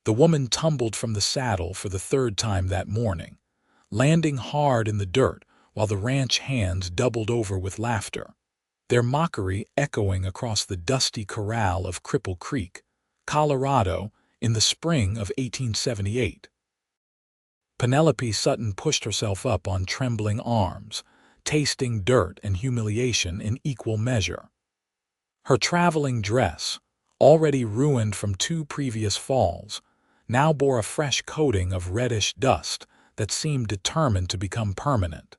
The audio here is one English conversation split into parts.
The woman tumbled from the saddle for the third time that morning, landing hard in the dirt while the ranch hands doubled over with laughter, their mockery echoing across the dusty corral of Cripple Creek, Colorado, in the spring of 1878. Penelope Sutton pushed herself up on trembling arms, tasting dirt and humiliation in equal measure. Her traveling dress, already ruined from 2 previous falls, now bore a fresh coating of reddish dust that seemed determined to become permanent.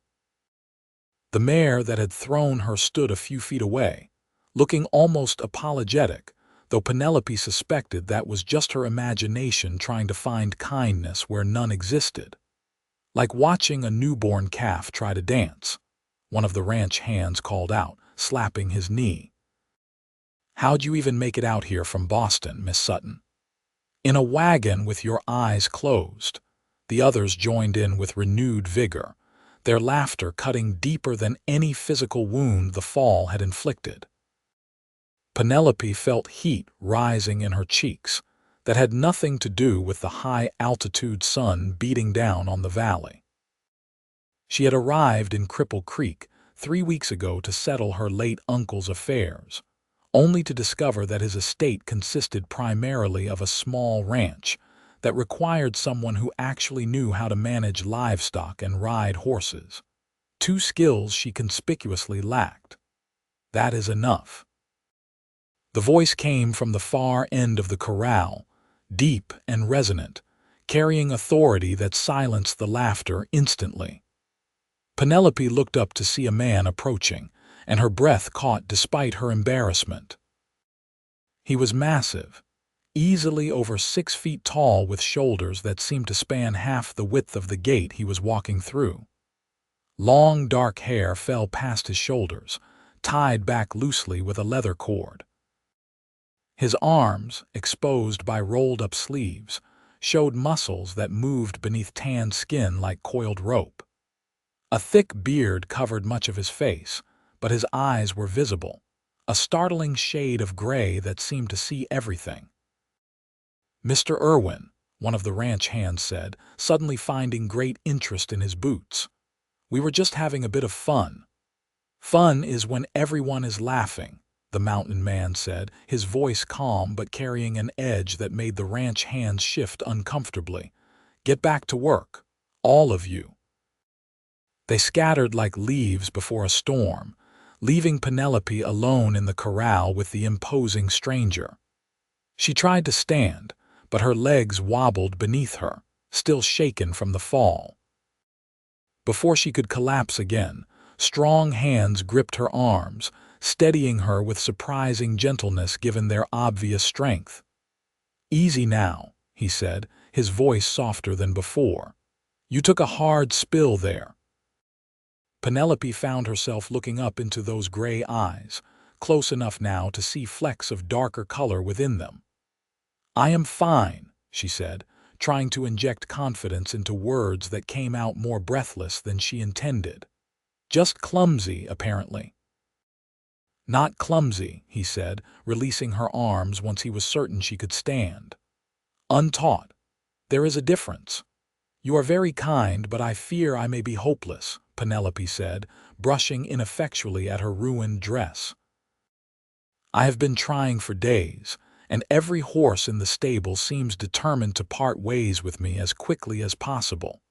The mare that had thrown her stood a few feet away, looking almost apologetic, though Penelope suspected that was just her imagination trying to find kindness where none existed. Like watching a newborn calf try to dance, one of the ranch hands called out, slapping his knee. "How'd you even make it out here from Boston, Miss Sutton?" "In a wagon with your eyes closed." The others joined in with renewed vigor, their laughter cutting deeper than any physical wound the fall had inflicted. Penelope felt heat rising in her cheeks that had nothing to do with the high-altitude sun beating down on the valley. She had arrived in Cripple Creek 3 weeks ago to settle her late uncle's affairs, only to discover that his estate consisted primarily of a small ranch that required someone who actually knew how to manage livestock and ride horses, 2 skills she conspicuously lacked. "That is enough." The voice came from the far end of the corral, deep and resonant, carrying authority that silenced the laughter instantly. Penelope looked up to see a man approaching, and her breath caught despite her embarrassment. He was massive, easily over 6 feet tall, with shoulders that seemed to span half the width of the gate he was walking through. Long dark hair fell past his shoulders, tied back loosely with a leather cord. His arms, exposed by rolled-up sleeves, showed muscles that moved beneath tanned skin like coiled rope. A thick beard covered much of his face, but his eyes were visible, a startling shade of gray that seemed to see everything. "Mr. Irwin," one of the ranch hands said, suddenly finding great interest in his boots. "We were just having a bit of fun." "Fun is when everyone is laughing," the mountain man said, his voice calm but carrying an edge that made the ranch hands shift uncomfortably. "Get back to work, all of you." They scattered like leaves before a storm, leaving Penelope alone in the corral with the imposing stranger. She tried to stand, but her legs wobbled beneath her, still shaken from the fall. Before she could collapse again, strong hands gripped her arms, steadying her with surprising gentleness given their obvious strength. "Easy now," he said, his voice softer than before. "You took a hard spill there." Penelope found herself looking up into those gray eyes, close enough now to see flecks of darker color within them. "I am fine," she said, trying to inject confidence into words that came out more breathless than she intended. "Just clumsy, apparently." "Not clumsy," he said, releasing her arms once he was certain she could stand. "Untaught. There is a difference." "You are very kind, but I fear I may be hopeless," Penelope said, brushing ineffectually at her ruined dress. "I have been trying for days, and every horse in the stable seems determined to part ways with me as quickly as possible."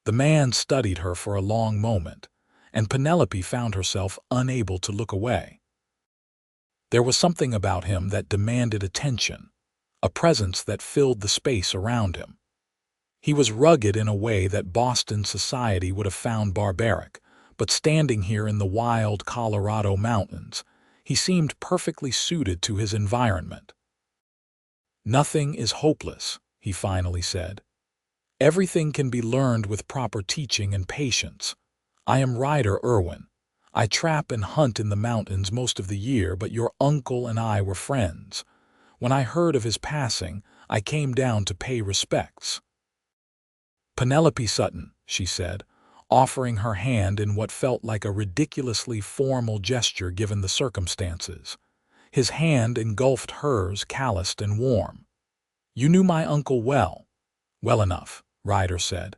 The man studied her for a long moment, and Penelope found herself unable to look away. There was something about him that demanded attention, a presence that filled the space around him. He was rugged in a way that Boston society would have found barbaric, but standing here in the wild Colorado mountains, he seemed perfectly suited to his environment. "Nothing is hopeless," he finally said. "Everything can be learned with proper teaching and patience. I am Ryder Irwin. I trap and hunt in the mountains most of the year, but your uncle and I were friends. When I heard of his passing, I came down to pay respects." "Penelope Sutton," she said, offering her hand in what felt like a ridiculously formal gesture given the circumstances. His hand engulfed hers, calloused and warm. You knew my uncle well. Well enough, Ryder said.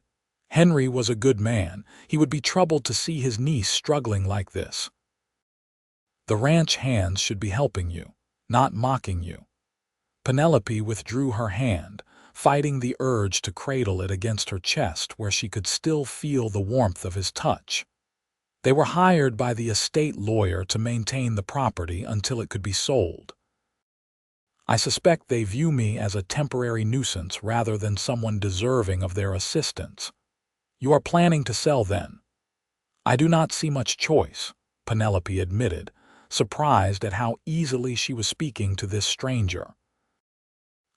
Henry was a good man. He would be troubled to see his niece struggling like this. The ranch hands should be helping you, not mocking you. Penelope withdrew her hand, fighting the urge to cradle it against her chest where she could still feel the warmth of his touch. They were hired by the estate lawyer to maintain the property until it could be sold. I suspect they view me as a temporary nuisance rather than someone deserving of their assistance. You are planning to sell then? I do not see much choice, Penelope admitted, surprised at how easily she was speaking to this stranger.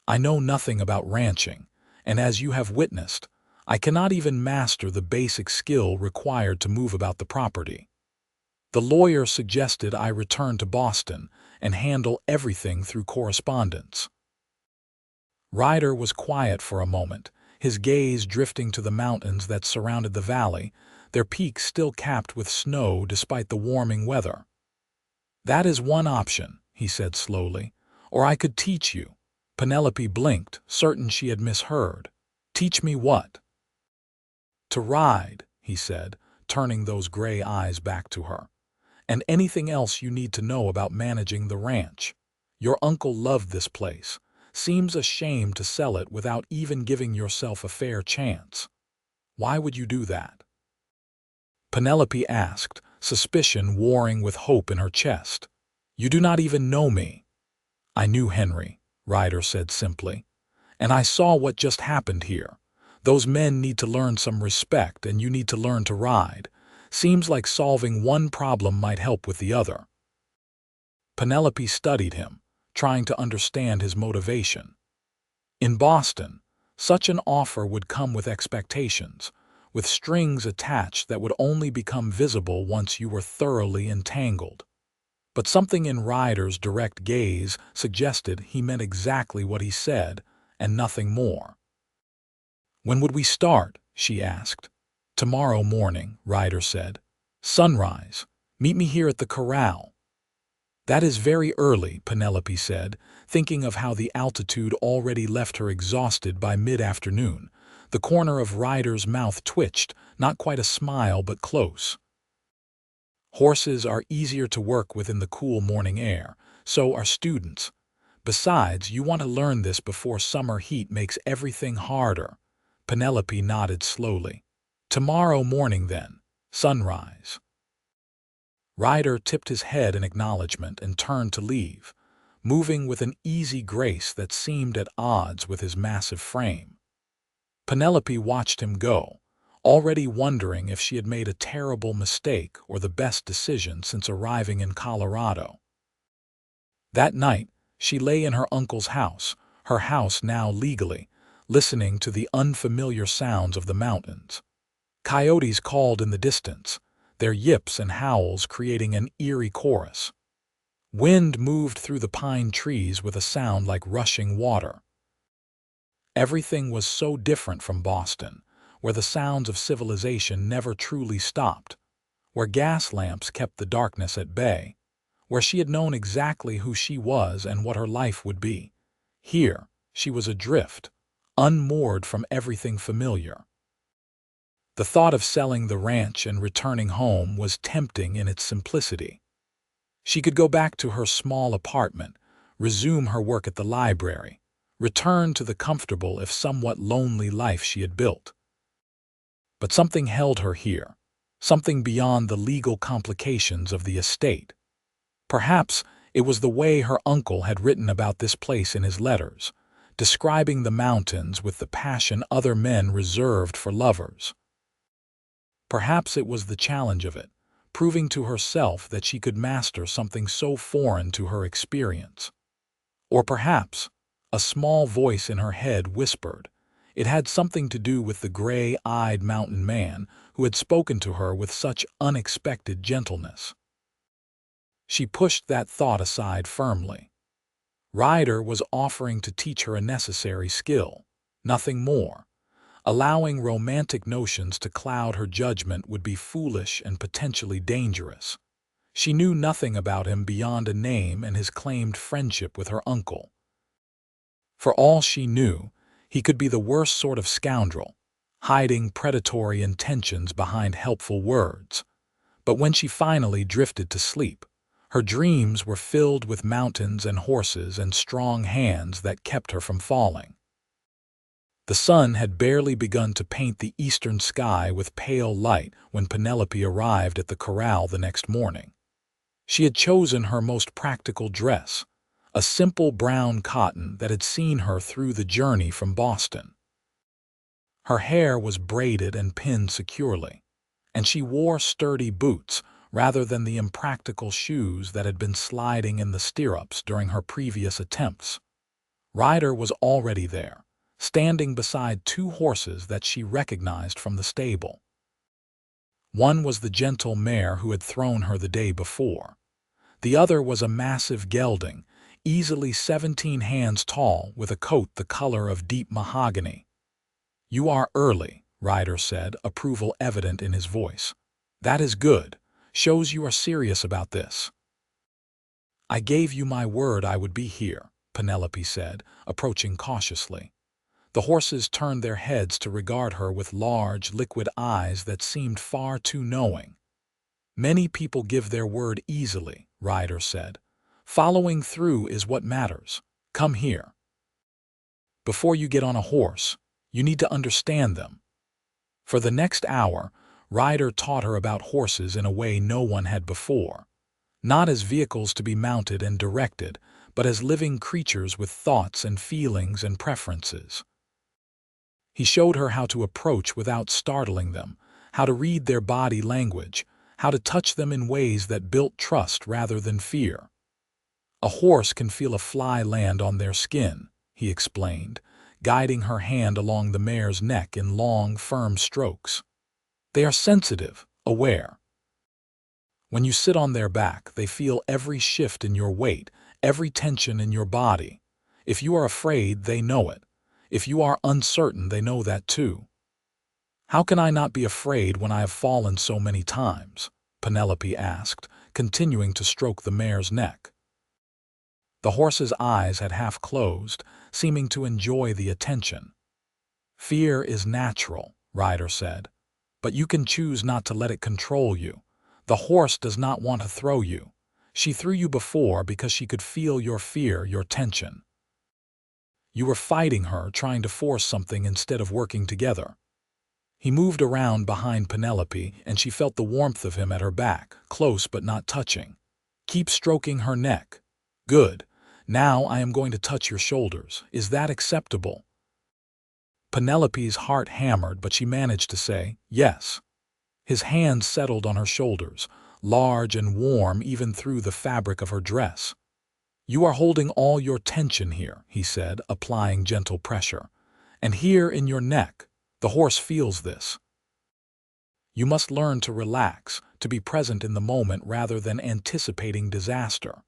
I know nothing about ranching, and as you have witnessed, I cannot even master the basic skill required to move about the property. The lawyer suggested I return to Boston and handle everything through correspondence. Ryder was quiet for a moment, his gaze drifting to the mountains that surrounded the valley, their peaks still capped with snow despite the warming weather. That is one option, he said slowly, or I could teach you. Penelope blinked, certain she had misheard. Teach me what? To ride, he said, turning those gray eyes back to her. And anything else you need to know about managing the ranch. Your uncle loved this place. Seems ashamed to sell it without even giving yourself a fair chance. Why would you do that? Penelope asked, suspicion warring with hope in her chest. You do not even know me. I knew Henry, Ryder said simply. And I saw what just happened here. Those men need to learn some respect and you need to learn to ride. Seems like solving one problem might help with the other. Penelope studied him, trying to understand his motivation. In Boston, such an offer would come with expectations, with strings attached that would only become visible once you were thoroughly entangled. But something in Ryder's direct gaze suggested he meant exactly what he said, and nothing more. When would we start? She asked. Tomorrow morning, Ryder said. Sunrise. Meet me here at the corral. That is very early, Penelope said, thinking of how the altitude already left her exhausted by mid-afternoon. The corner of Ryder's mouth twitched, not quite a smile but close. Horses are easier to work with in the cool morning air, so are students. Besides, you want to learn this before summer heat makes everything harder. Penelope nodded slowly. Tomorrow morning then, sunrise. Ryder tipped his head in acknowledgement and turned to leave, moving with an easy grace that seemed at odds with his massive frame. Penelope watched him go, already wondering if she had made a terrible mistake or the best decision since arriving in Colorado. That night, she lay in her uncle's house, her house now legally, listening to the unfamiliar sounds of the mountains. Coyotes called in the distance, their yips and howls creating an eerie chorus. Wind moved through the pine trees with a sound like rushing water. Everything was so different from Boston, where the sounds of civilization never truly stopped, where gas lamps kept the darkness at bay, where she had known exactly who she was and what her life would be. Here, she was adrift, unmoored from everything familiar. The thought of selling the ranch and returning home was tempting in its simplicity. She could go back to her small apartment, resume her work at the library, return to the comfortable if somewhat lonely life she had built. But something held her here, something beyond the legal complications of the estate. Perhaps it was the way her uncle had written about this place in his letters, describing the mountains with the passion other men reserved for lovers. Perhaps it was the challenge of it, proving to herself that she could master something so foreign to her experience. Or perhaps, a small voice in her head whispered, it had something to do with the gray-eyed mountain man who had spoken to her with such unexpected gentleness. She pushed that thought aside firmly. Ryder was offering to teach her a necessary skill, nothing more. Allowing romantic notions to cloud her judgment would be foolish and potentially dangerous. She knew nothing about him beyond a name and his claimed friendship with her uncle. For all she knew, he could be the worst sort of scoundrel, hiding predatory intentions behind helpful words. But when she finally drifted to sleep, her dreams were filled with mountains and horses and strong hands that kept her from falling. The sun had barely begun to paint the eastern sky with pale light when Penelope arrived at the corral the next morning. She had chosen her most practical dress, a simple brown cotton that had seen her through the journey from Boston. Her hair was braided and pinned securely, and she wore sturdy boots rather than the impractical shoes that had been sliding in the stirrups during her previous attempts. Ryder was already there, standing beside two horses that she recognized from the stable. One was the gentle mare who had thrown her the day before. The other was a massive gelding, easily 17 hands tall, with a coat the color of deep mahogany. "You are early," Ryder said, approval evident in his voice. "That is good. Shows you are serious about this." "I gave you my word I would be here," Penelope said, approaching cautiously. The horses turned their heads to regard her with large, liquid eyes that seemed far too knowing. "Many people give their word easily," Ryder said. "Following through is what matters. Come here. Before you get on a horse, you need to understand them." For the next hour, Ryder taught her about horses in a way no one had before. Not as vehicles to be mounted and directed, but as living creatures with thoughts and feelings and preferences. He showed her how to approach without startling them, how to read their body language, how to touch them in ways that built trust rather than fear. "A horse can feel a fly land on their skin," he explained, guiding her hand along the mare's neck in long, firm strokes. "They are sensitive, aware. When you sit on their back, they feel every shift in your weight, every tension in your body. If you are afraid, they know it. If you are uncertain, they know that too." "How can I not be afraid when I have fallen so many times?" Penelope asked, continuing to stroke the mare's neck. The horse's eyes had half closed, seeming to enjoy the attention. "Fear is natural," Ryder said, "but you can choose not to let it control you. The horse does not want to throw you. She threw you before because she could feel your fear, your tension. You were fighting her, trying to force something instead of working together." He moved around behind Penelope, and she felt the warmth of him at her back, close but not touching. "Keep stroking her neck." "Good. Now I am going to touch your shoulders. Is that acceptable?" Penelope's heart hammered, but she managed to say, "Yes." His hands settled on her shoulders, large and warm even through the fabric of her dress. "You are holding all your tension here," he said, applying gentle pressure. "And here in your neck. The horse feels this. You must learn to relax, to be present in the moment rather than anticipating disaster."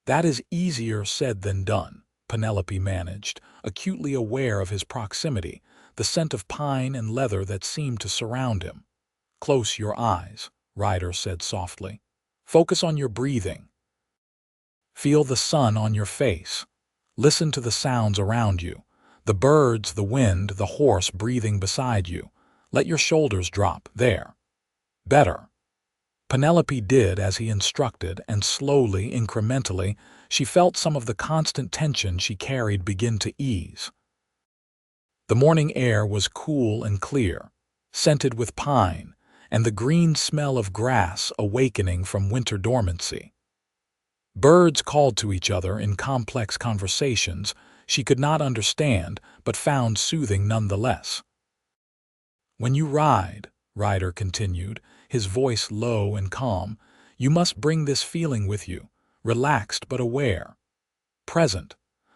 "That is easier said than done," Penelope managed, acutely aware of his proximity, the scent of pine and leather that seemed to surround him. "Close your eyes," Ryder said softly. "Focus on your breathing. Feel the sun on your face. Listen to the sounds around you. The birds, the wind, the horse breathing beside you. Let your shoulders drop. There. Better." Penelope did as he instructed, and slowly, incrementally, she felt some of the constant tension she carried begin to ease. The morning air was cool and clear, scented with pine, and the green smell of grass awakening from winter dormancy. Birds called to each other in complex conversations she could not understand but found soothing nonetheless. "When you ride," Ryder continued, his voice low and calm, "you must bring this feeling with you, relaxed but aware. Present.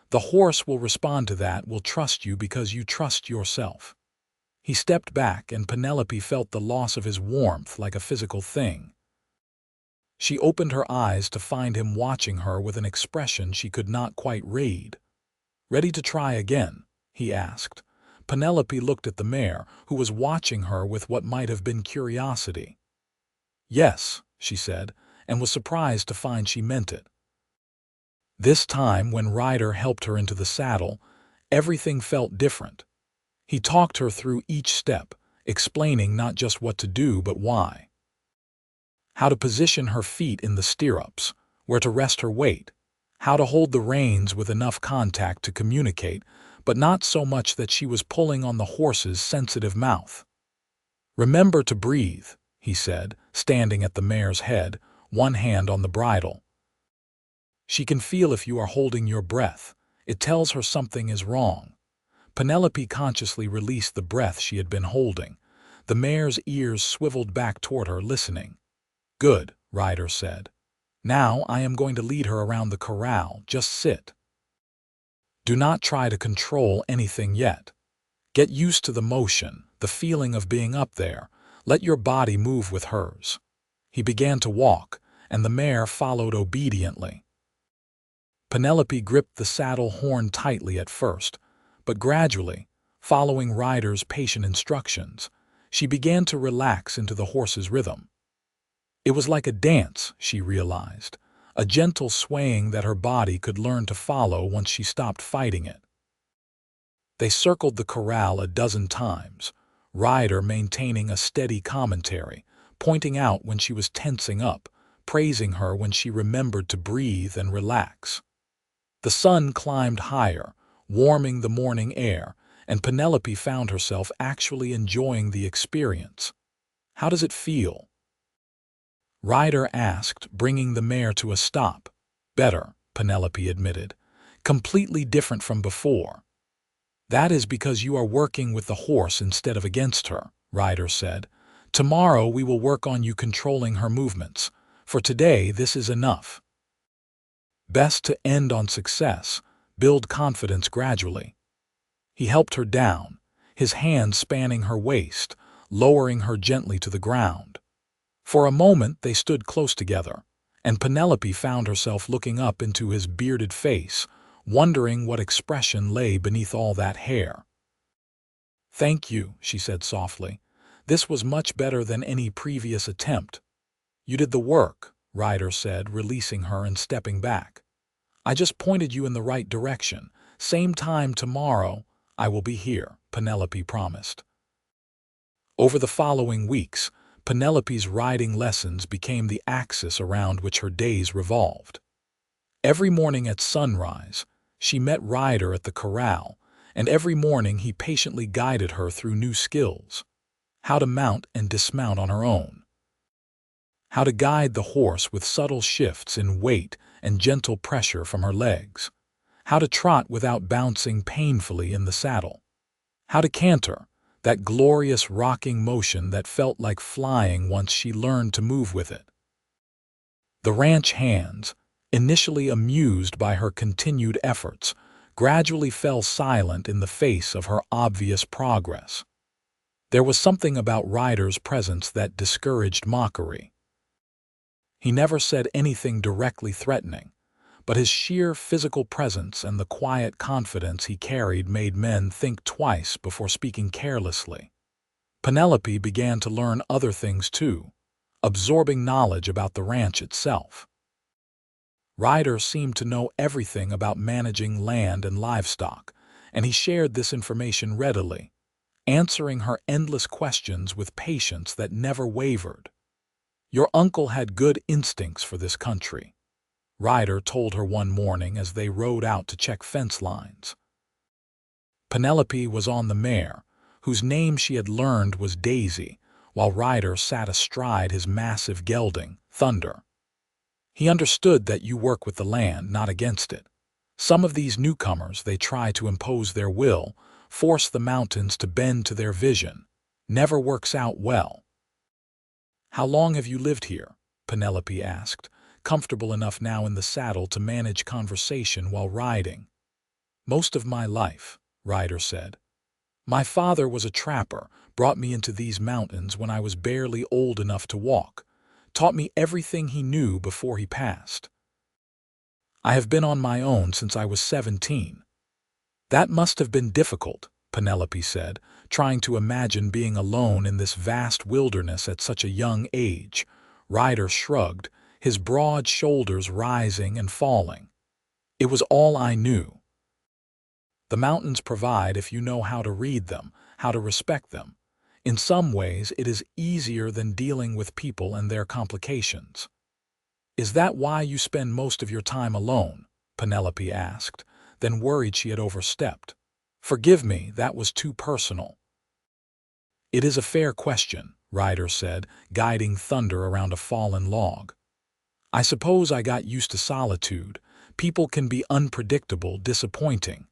The horse will respond to that, will trust you because you trust yourself." He stepped back, and Penelope felt the loss of his warmth like a physical thing. She opened her eyes to find him watching her with an expression she could not quite read. "Ready to try again?" he asked. Penelope looked at the mare, who was watching her with what might have been curiosity. "Yes," she said, and was surprised to find she meant it. This time, when Ryder helped her into the saddle, everything felt different. He talked her through each step, explaining not just what to do but why. How to position her feet in the stirrups, where to rest her weight, how to hold the reins with enough contact to communicate, but not so much that she was pulling on the horse's sensitive mouth. "Remember to breathe," he said, standing at the mare's head, one hand on the bridle. "She can feel if you are holding your breath. It tells her something is wrong." Penelope consciously released the breath she had been holding. The mare's ears swiveled back toward her, listening. "Good," Ryder said. "Now I am going to lead her around the corral. Just sit. Do not try to control anything yet. Get used to the motion, the feeling of being up there. Let your body move with hers." He began to walk, and the mare followed obediently. Penelope gripped the saddle horn tightly at first, but gradually, following Ryder's patient instructions, she began to relax into the horse's rhythm. It was like a dance, she realized, a gentle swaying that her body could learn to follow once she stopped fighting it. They circled the corral a dozen times, Ryder maintaining a steady commentary, pointing out when she was tensing up, praising her when she remembered to breathe and relax. The sun climbed higher, warming the morning air, and Penelope found herself actually enjoying the experience. "How does it feel?" Ryder asked, bringing the mare to a stop. "Better," Penelope admitted. "Completely different from before." "That is because you are working with the horse instead of against her," Ryder said. "Tomorrow we will work on you controlling her movements. For today, this is enough." Best to end on success, build confidence gradually. He helped her down, his hand spanning her waist, lowering her gently to the ground. For a moment they stood close together, and Penelope found herself looking up into his bearded face, wondering what expression lay beneath all that hair. "Thank you," she said softly. "This was much better than any previous attempt." "You did the work," Ryder said, releasing her and stepping back. "I just pointed you in the right direction. Same time tomorrow, I will be here," Penelope promised. Over the following weeks, Penelope's riding lessons became the axis around which her days revolved. Every morning at sunrise, she met Ryder at the corral, and every morning he patiently guided her through new skills: how to mount and dismount on her own, how to guide the horse with subtle shifts in weight and gentle pressure from her legs, how to trot without bouncing painfully in the saddle, how to canter, that glorious rocking motion that felt like flying once she learned to move with it. The ranch hands, initially amused by her continued efforts, gradually fell silent in the face of her obvious progress. There was something about Ryder's presence that discouraged mockery. He never said anything directly threatening, but his sheer physical presence and the quiet confidence he carried made men think twice before speaking carelessly. Penelope began to learn other things too, absorbing knowledge about the ranch itself. Ryder seemed to know everything about managing land and livestock, and he shared this information readily, answering her endless questions with patience that never wavered. "Your uncle had good instincts for this country," Ryder told her one morning as they rode out to check fence lines. Penelope was on the mare, whose name she had learned was Daisy, while Ryder sat astride his massive gelding, Thunder. "He understood that you work with the land, not against it. Some of these newcomers, they try to impose their will, force the mountains to bend to their vision. Never works out well." "How long have you lived here?" Penelope asked, comfortable enough now in the saddle to manage conversation while riding. "Most of my life," Ryder said. "My father was a trapper, brought me into these mountains when I was barely old enough to walk, taught me everything he knew before he passed. I have been on my own since I was 17. "That must have been difficult," Penelope said, trying to imagine being alone in this vast wilderness at such a young age. Ryder shrugged, his broad shoulders rising and falling. It was all I knew. The mountains provide if you know how to read them, how to respect them. In some ways, it is easier than dealing with people and their complications. Is that why you spend most of your time alone? Penelope asked, then worried she had overstepped. Forgive me, that was too personal. It is a fair question, Ryder said, guiding Thunder around a fallen log. I suppose I got used to solitude. People can be unpredictable, disappointing.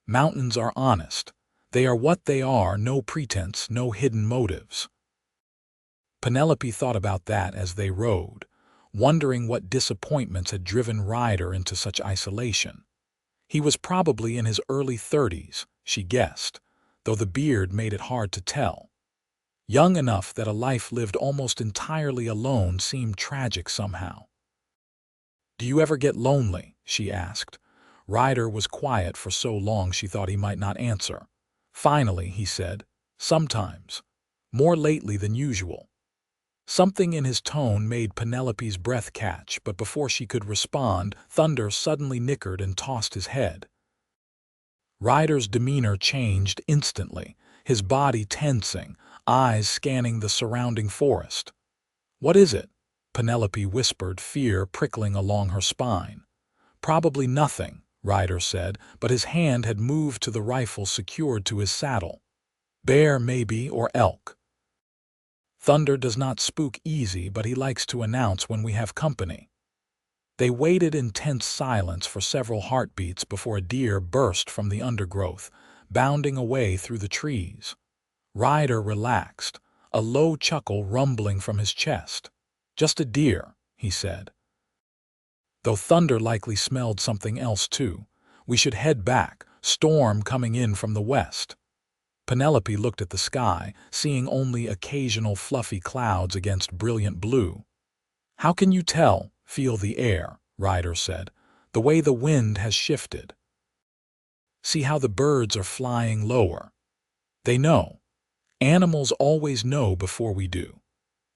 Mountains are honest. They are what they are, no pretense, no hidden motives. Penelope thought about that as they rode, wondering what disappointments had driven Ryder into such isolation. He was probably in his early 30s, she guessed, though the beard made it hard to tell. Young enough that a life lived almost entirely alone seemed tragic somehow. Do you ever get lonely? She asked. Ryder was quiet for so long she thought he might not answer. Finally, he said, sometimes. More lately than usual. Something in his tone made Penelope's breath catch, but before she could respond, Thunder suddenly nickered and tossed his head. Ryder's demeanor changed instantly, his body tensing, eyes scanning the surrounding forest. What is it? Penelope whispered, fear prickling along her spine. Probably nothing, Ryder said, but his hand had moved to the rifle secured to his saddle. Bear, maybe, or elk. Thunder does not spook easy, but he likes to announce when we have company. They waited in tense silence for several heartbeats before a deer burst from the undergrowth, bounding away through the trees. Ryder relaxed, a low chuckle rumbling from his chest. Just a deer, he said. Though Thunder likely smelled something else too. We should head back, storm coming in from the west. Penelope looked at the sky, seeing only occasional fluffy clouds against brilliant blue. How can you tell? Feel the air, Ryder said. The way the wind has shifted. See how the birds are flying lower. They know. Animals always know before we do.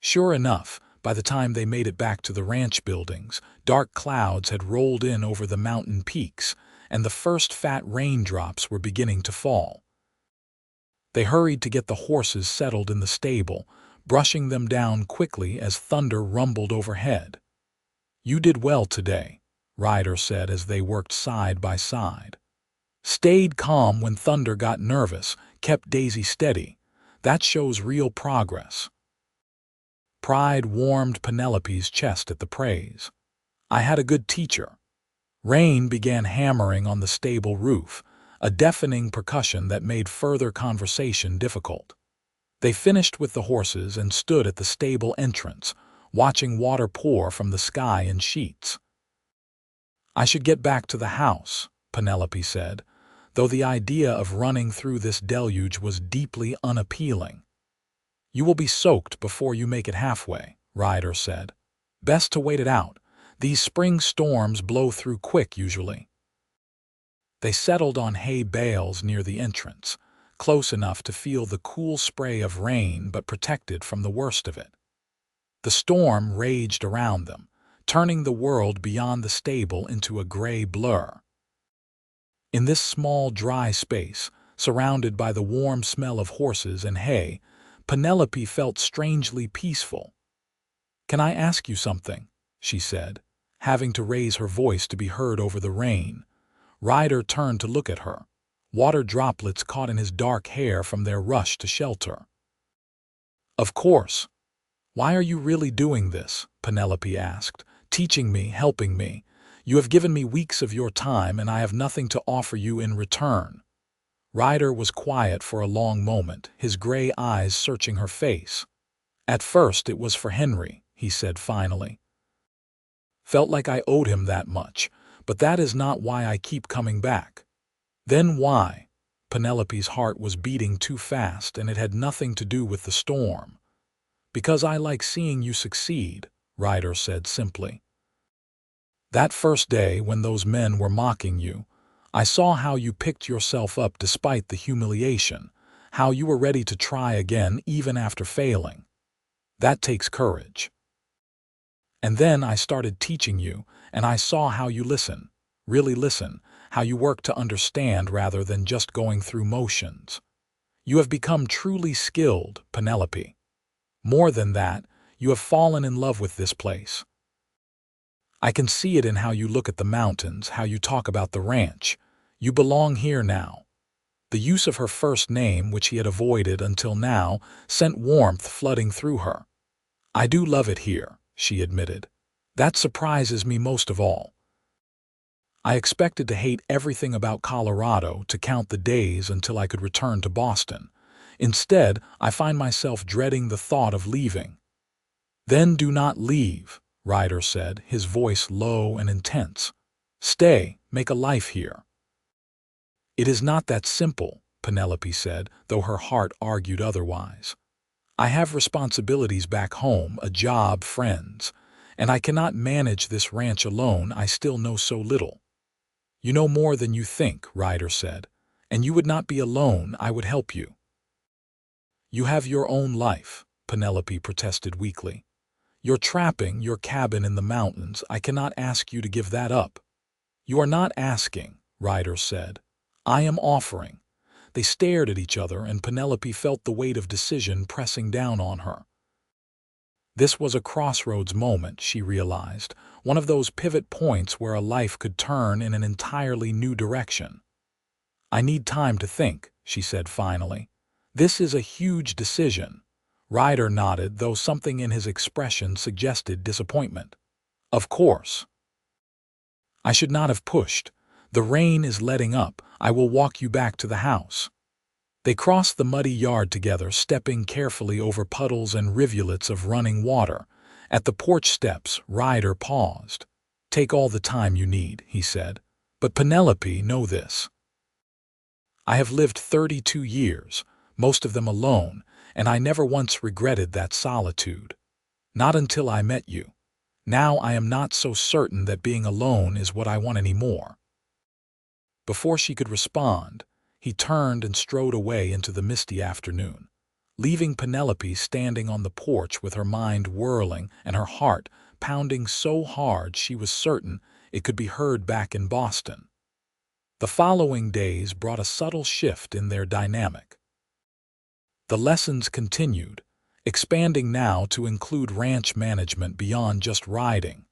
Sure enough, by the time they made it back to the ranch buildings, dark clouds had rolled in over the mountain peaks, and the first fat raindrops were beginning to fall. They hurried to get the horses settled in the stable, brushing them down quickly as thunder rumbled overhead. You did well today, Ryder said as they worked side by side. Stayed calm when Thunder got nervous, kept Daisy steady. That shows real progress. Pride warmed Penelope's chest at the praise. I had a good teacher. Rain began hammering on the stable roof, a deafening percussion that made further conversation difficult. They finished with the horses and stood at the stable entrance, watching water pour from the sky in sheets. I should get back to the house, Penelope said, though the idea of running through this deluge was deeply unappealing. You will be soaked before you make it halfway, Ryder said. Best to wait it out. These spring storms blow through quick usually. They settled on hay bales near the entrance, close enough to feel the cool spray of rain but protected from the worst of it. The storm raged around them, turning the world beyond the stable into a gray blur. In this small, dry space, surrounded by the warm smell of horses and hay, Penelope felt strangely peaceful. Can I ask you something? She said, having to raise her voice to be heard over the rain. Ryder turned to look at her, water droplets caught in his dark hair from their rush to shelter. Of course. Why are you really doing this? Penelope asked. Teaching me, helping me. You have given me weeks of your time and I have nothing to offer you in return. Ryder was quiet for a long moment, his gray eyes searching her face. At first it was for Henry, he said finally. Felt like I owed him that much, but that is not why I keep coming back. Then why? Penelope's heart was beating too fast and it had nothing to do with the storm. Because I like seeing you succeed, Ryder said simply. That first day when those men were mocking you, I saw how you picked yourself up despite the humiliation, how you were ready to try again even after failing. That takes courage. And then I started teaching you, and I saw how you listen. Really listen, how you work to understand rather than just going through motions. You have become truly skilled, Penelope. More than that, you have fallen in love with this place. I can see it in how you look at the mountains, how you talk about the ranch. You belong here now. The use of her first name, which he had avoided until now, sent warmth flooding through her. I do love it here, she admitted. That surprises me most of all. I expected to hate everything about Colorado, to count the days until I could return to Boston. Instead, I find myself dreading the thought of leaving. Then do not leave, Ryder said, his voice low and intense. Stay, make a life here. It is not that simple, Penelope said, though her heart argued otherwise. I have responsibilities back home, a job, friends, and I cannot manage this ranch alone. I still know so little. You know more than you think, Ryder said, and you would not be alone. I would help you. You have your own life, Penelope protested weakly. Your trapping, your cabin in the mountains, I cannot ask you to give that up. You are not asking, Ryder said. I am offering. They stared at each other, and Penelope felt the weight of decision pressing down on her. This was a crossroads moment, she realized, one of those pivot points where a life could turn in an entirely new direction. I need time to think, she said finally. This is a huge decision. Ryder nodded, though something in his expression suggested disappointment. Of course. I should not have pushed. The rain is letting up. I will walk you back to the house. They crossed the muddy yard together, stepping carefully over puddles and rivulets of running water. At the porch steps, Ryder paused. Take all the time you need, he said. But Penelope, know this. I have lived 32 years, most of them alone, and I never once regretted that solitude. Not until I met you. Now I am not so certain that being alone is what I want anymore. Before she could respond, he turned and strode away into the misty afternoon, leaving Penelope standing on the porch with her mind whirling and her heart pounding so hard she was certain it could be heard back in Boston. The following days brought a subtle shift in their dynamic. The lessons continued, expanding now to include ranch management beyond just riding.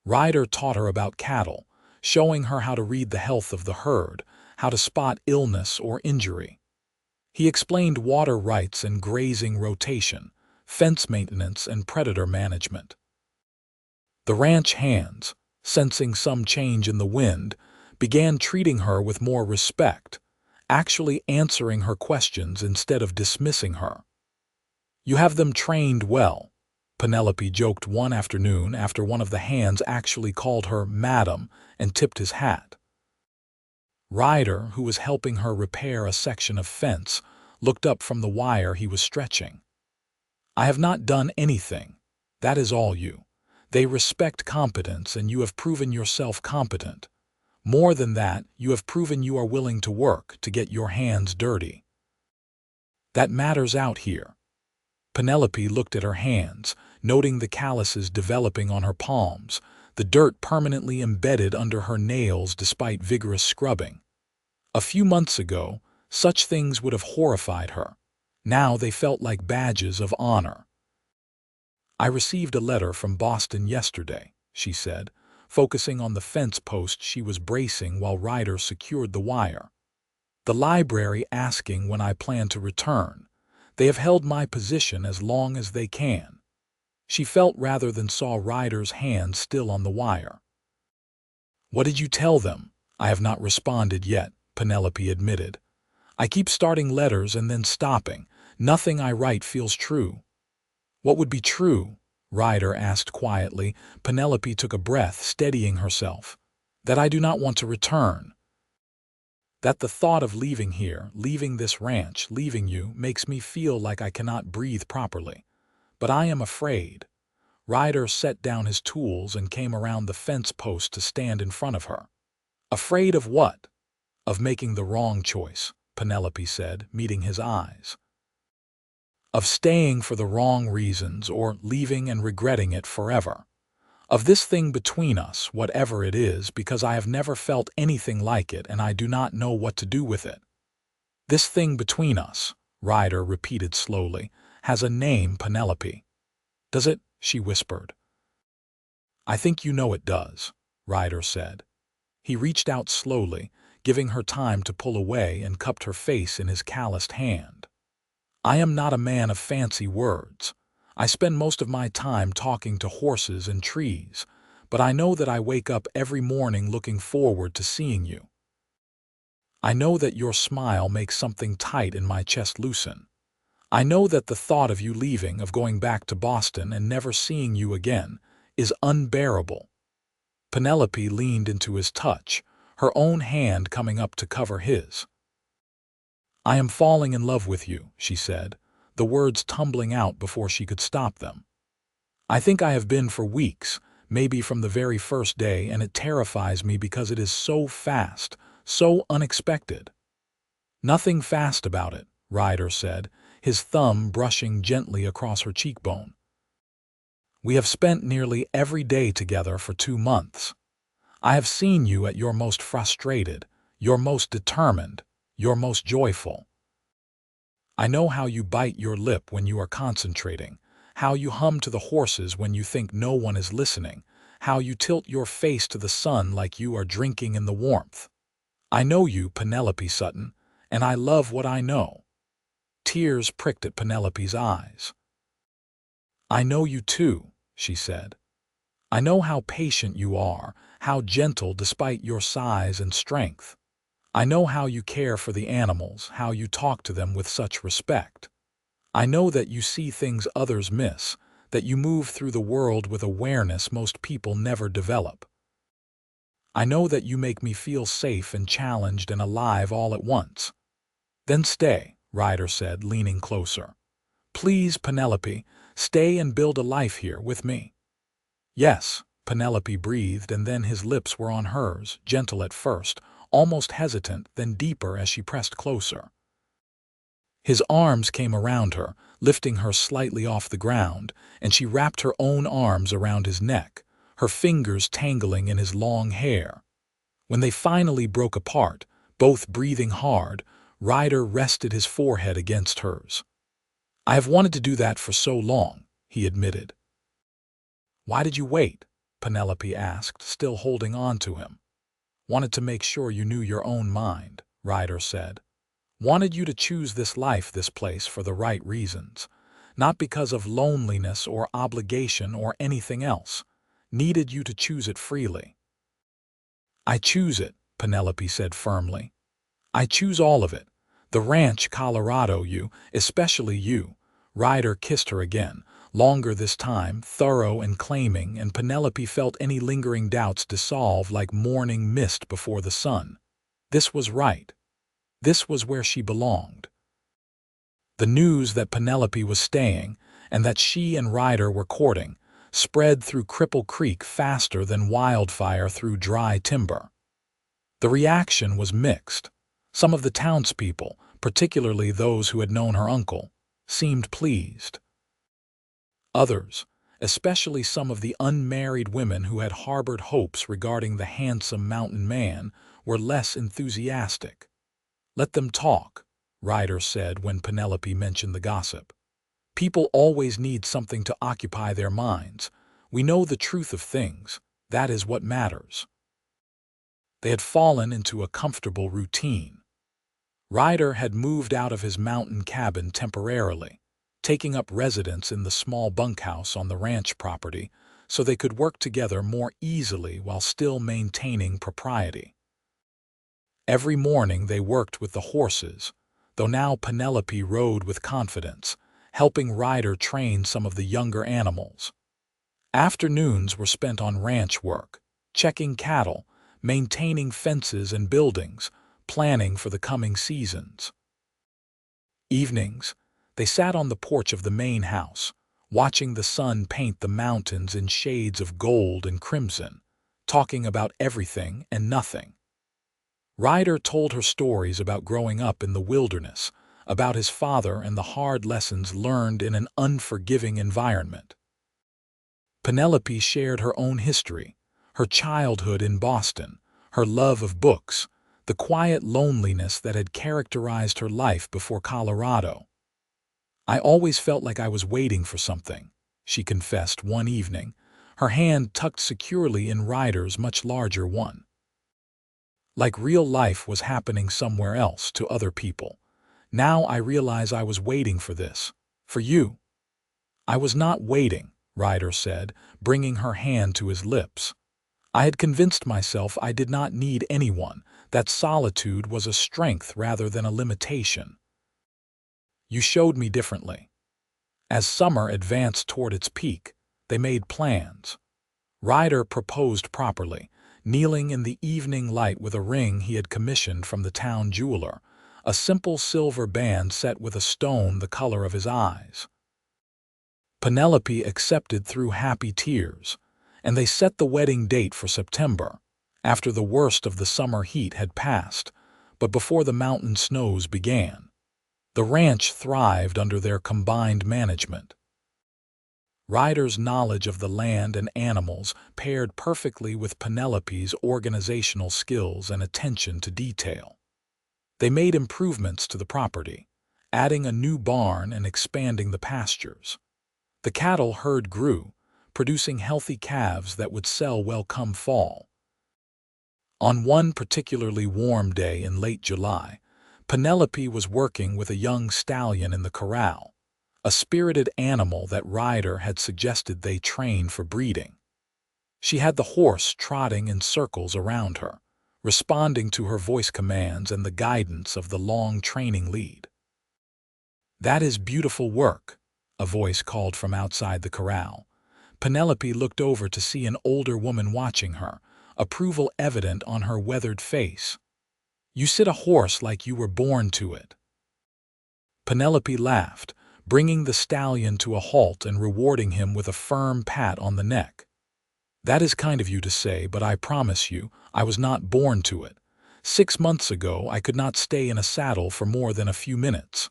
Ryder taught her about cattle, showing her how to read the health of the herd, how to spot illness or injury. He explained water rights and grazing rotation, fence maintenance and predator management. The ranch hands, sensing some change in the wind, began treating her with more respect, actually answering her questions instead of dismissing her. You have them trained well, Penelope joked one afternoon after one of the hands actually called her Madam and tipped his hat. Ryder, who was helping her repair a section of fence, looked up from the wire he was stretching. I have not done anything. That is all you. They respect competence, and you have proven yourself competent. More than that, you have proven you are willing to work, to get your hands dirty. That matters out here. Penelope looked at her hands, noting the calluses developing on her palms, the dirt permanently embedded under her nails despite vigorous scrubbing. A few months ago, such things would have horrified her. Now they felt like badges of honor. I received a letter from Boston yesterday, she said, focusing on the fence post she was bracing while Ryder secured the wire. The library asking when I plan to return. They have held my position as long as they can. She felt rather than saw Ryder's hand still on the wire. What did you tell them? I have not responded yet, Penelope admitted. I keep starting letters and then stopping. Nothing I write feels true. What would be true? Ryder asked quietly. Penelope took a breath, steadying herself. That I do not want to return. That the thought of leaving here, leaving this ranch, leaving you, makes me feel like I cannot breathe properly. But I am afraid. Ryder set down his tools and came around the fence post to stand in front of her. Afraid of what? Of making the wrong choice, Penelope said, meeting his eyes. Of staying for the wrong reasons or leaving and regretting it forever. Of this thing between us, whatever it is, because I have never felt anything like it and I do not know what to do with it. This thing between us, Ryder repeated slowly, has a name, Penelope. Does it? She whispered. I think you know it does, Ryder said. He reached out slowly, giving her time to pull away, and cupped her face in his calloused hand. I am not a man of fancy words. I spend most of my time talking to horses and trees, but I know that I wake up every morning looking forward to seeing you. I know that your smile makes something tight in my chest loosen. I know that the thought of you leaving, of going back to Boston and never seeing you again, is unbearable. Penelope leaned into his touch, her own hand coming up to cover his. I am falling in love with you, she said, the words tumbling out before she could stop them. I think I have been for weeks, maybe from the very first day, and it terrifies me because it is so fast, so unexpected. Nothing fast about it, Ryder said, his thumb brushing gently across her cheekbone. We have spent nearly every day together for 2 months. I have seen you at your most frustrated, your most determined, your most joyful. I know how you bite your lip when you are concentrating, how you hum to the horses when you think no one is listening, how you tilt your face to the sun like you are drinking in the warmth. I know you, Penelope Sutton, and I love what I know. Tears pricked at Penelope's eyes. I know you too, she said. I know how patient you are, how gentle despite your size and strength. I know how you care for the animals, how you talk to them with such respect. I know that you see things others miss, that you move through the world with awareness most people never develop. I know that you make me feel safe and challenged and alive all at once. Then stay, Ryder said, leaning closer. Please, Penelope, stay and build a life here with me. Yes, Penelope breathed, and then his lips were on hers, gentle at first, almost hesitant, then deeper as she pressed closer. His arms came around her, lifting her slightly off the ground, and she wrapped her own arms around his neck, her fingers tangling in his long hair. When they finally broke apart, both breathing hard, Ryder rested his forehead against hers. I have wanted to do that for so long, he admitted. Why did you wait? Penelope asked, still holding on to him. Wanted to make sure you knew your own mind, Ryder said. Wanted you to choose this life, this place, for the right reasons. Not because of loneliness or obligation or anything else. Needed you to choose it freely. I choose it, Penelope said firmly. I choose all of it. The ranch, Colorado, you, especially you. Ryder kissed her again, longer this time, thorough and claiming, and Penelope felt any lingering doubts dissolve like morning mist before the sun. This was right. This was where she belonged. The news that Penelope was staying, and that she and Ryder were courting, spread through Cripple Creek faster than wildfire through dry timber. The reaction was mixed. Some of the townspeople, particularly those who had known her uncle, seemed pleased. Others, especially some of the unmarried women who had harbored hopes regarding the handsome mountain man, were less enthusiastic. Let them talk, Ryder said when Penelope mentioned the gossip. People always need something to occupy their minds. We know the truth of things. That is what matters. They had fallen into a comfortable routine. Ryder had moved out of his mountain cabin temporarily, taking up residence in the small bunkhouse on the ranch property so they could work together more easily while still maintaining propriety. Every morning they worked with the horses, though now Penelope rode with confidence, helping Ryder train some of the younger animals. Afternoons were spent on ranch work, checking cattle, maintaining fences and buildings, planning for the coming seasons. Evenings, they sat on the porch of the main house, watching the sun paint the mountains in shades of gold and crimson, talking about everything and nothing. Ryder told her stories about growing up in the wilderness, about his father and the hard lessons learned in an unforgiving environment. Penelope shared her own history, her childhood in Boston, her love of books, the quiet loneliness that had characterized her life before Colorado. "I always felt like I was waiting for something," she confessed one evening, her hand tucked securely in Ryder's much larger one. "Like real life was happening somewhere else to other people. Now I realize I was waiting for this, for you." "I was not waiting," Ryder said, bringing her hand to his lips. "I had convinced myself I did not need anyone, that solitude was a strength rather than a limitation. You showed me differently." As summer advanced toward its peak, they made plans. Ryder proposed properly, kneeling in the evening light with a ring he had commissioned from the town jeweler, a simple silver band set with a stone the color of his eyes. Penelope accepted through happy tears, and they set the wedding date for September, after the worst of the summer heat had passed, but before the mountain snows began. The ranch thrived under their combined management. Ryder's knowledge of the land and animals paired perfectly with Penelope's organizational skills and attention to detail. They made improvements to the property, adding a new barn and expanding the pastures. The cattle herd grew, producing healthy calves that would sell well come fall. On one particularly warm day in late July, Penelope was working with a young stallion in the corral, a spirited animal that Ryder had suggested they train for breeding. She had the horse trotting in circles around her, responding to her voice commands and the guidance of the long training lead. "That is beautiful work," a voice called from outside the corral. Penelope looked over to see an older woman watching her, approval evident on her weathered face. "You sit a horse like you were born to it." Penelope laughed, bringing the stallion to a halt and rewarding him with a firm pat on the neck. "That is kind of you to say, but I promise you, I was not born to it. 6 months ago, I could not stay in a saddle for more than a few minutes."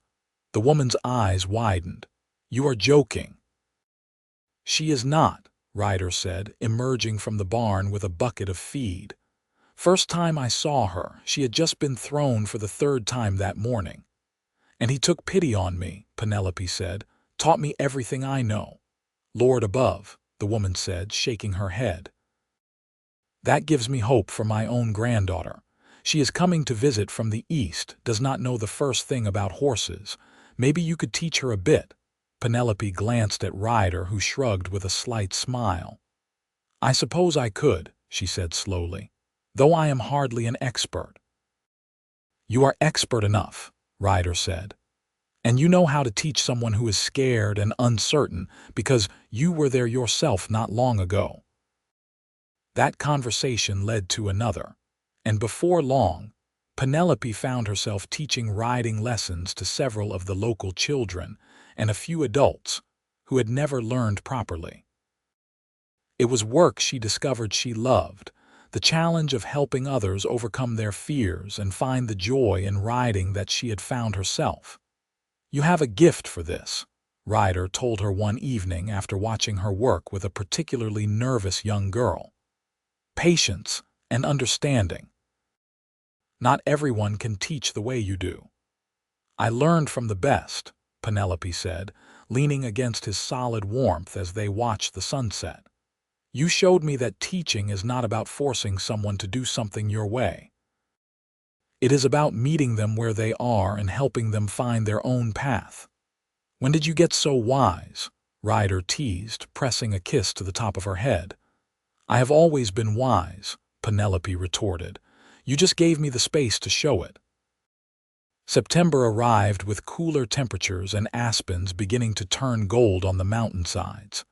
The woman's eyes widened. "You are joking." "She is not," Ryder said, emerging from the barn with a bucket of feed. "First time I saw her, she had just been thrown for the 3rd time that morning. And he took pity on me," Penelope said, "taught me everything I know." "Lord above," the woman said, shaking her head. "That gives me hope for my own granddaughter. She is coming to visit from the east, does not know the first thing about horses. Maybe you could teach her a bit." Penelope glanced at Ryder, who shrugged with a slight smile. "I suppose I could," she said slowly, "though I am hardly an expert." "You are expert enough," Ryder said. "And you know how to teach someone who is scared and uncertain because you were there yourself not long ago." That conversation led to another, and before long, Penelope found herself teaching riding lessons to several of the local children and a few adults who had never learned properly. It was work she discovered she loved, the challenge of helping others overcome their fears and find the joy in riding that she had found herself. "You have a gift for this," Ryder told her one evening after watching her work with a particularly nervous young girl. "Patience and understanding. Not everyone can teach the way you do." "I learned from the best," Penelope said, leaning against his solid warmth as they watched the sunset. "You showed me that teaching is not about forcing someone to do something your way. It is about meeting them where they are and helping them find their own path." "When did you get so wise?" Ryder teased, pressing a kiss to the top of her head. "I have always been wise," Penelope retorted. "You just gave me the space to show it." September arrived with cooler temperatures and aspens beginning to turn gold on the mountainsides.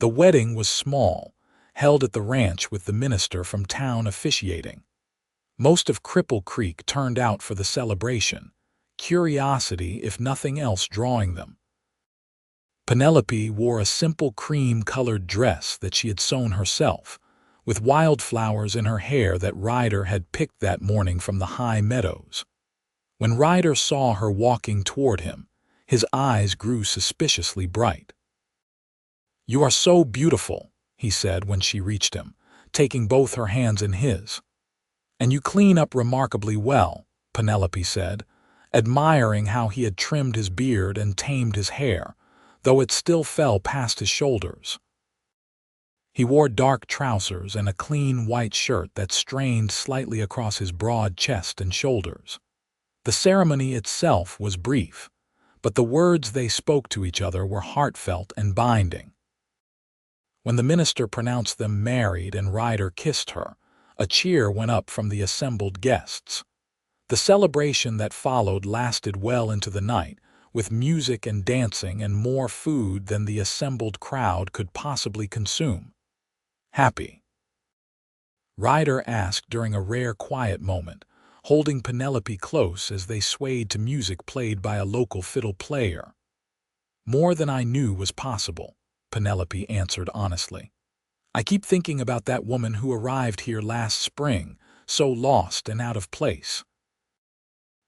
The wedding was small, held at the ranch with the minister from town officiating. Most of Cripple Creek turned out for the celebration, curiosity if nothing else drawing them. Penelope wore a simple cream-colored dress that she had sewn herself, with wildflowers in her hair that Ryder had picked that morning from the high meadows. When Ryder saw her walking toward him, his eyes grew suspiciously bright. "You are so beautiful," he said when she reached him, taking both her hands in his. "And you clean up remarkably well," Penelope said, admiring how he had trimmed his beard and tamed his hair, though it still fell past his shoulders. He wore dark trousers and a clean white shirt that strained slightly across his broad chest and shoulders. The ceremony itself was brief, but the words they spoke to each other were heartfelt and binding. When the minister pronounced them married and Ryder kissed her, a cheer went up from the assembled guests. The celebration that followed lasted well into the night, with music and dancing and more food than the assembled crowd could possibly consume. "Happy?" Ryder asked during a rare quiet moment, holding Penelope close as they swayed to music played by a local fiddle player. "More than I knew was possible," Penelope answered honestly. "I keep thinking about that woman who arrived here last spring, so lost and out of place.